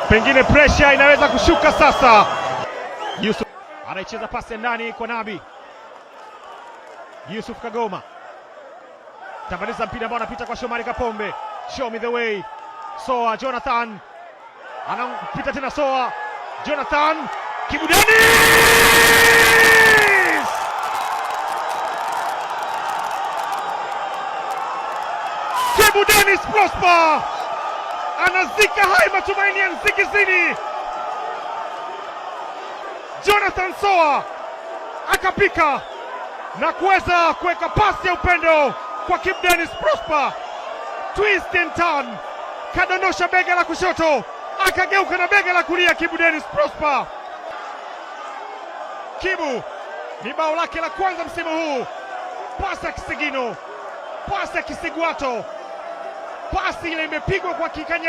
Pengine pressure inaweza kushuka sasa. Yusuf anaicheza pasi ndani kwa Nabi. Yusuf Kagoma tambaliza mpira ambao anapita kwa Shomari Kapombe. Show me the way. Soa Jonathan anampita tena Soa. Jonathan Kibu Denis! Kibu Denis Prosper anazika hai matumaini ya Nsingizini. Jonathan Soa akapika na kuweza kuweka pasi ya upendo kwa Kibu Denis Prosper. Twist and turn, kadondosha bega la kushoto, akageuka na bega la kulia. Kibu Denis Prosper. Kibu ni bao lake la kwanza msimu huu. Pasi ya kisigino, pasi ya kisigwato, pasi ile imepigwa kwa kikanya.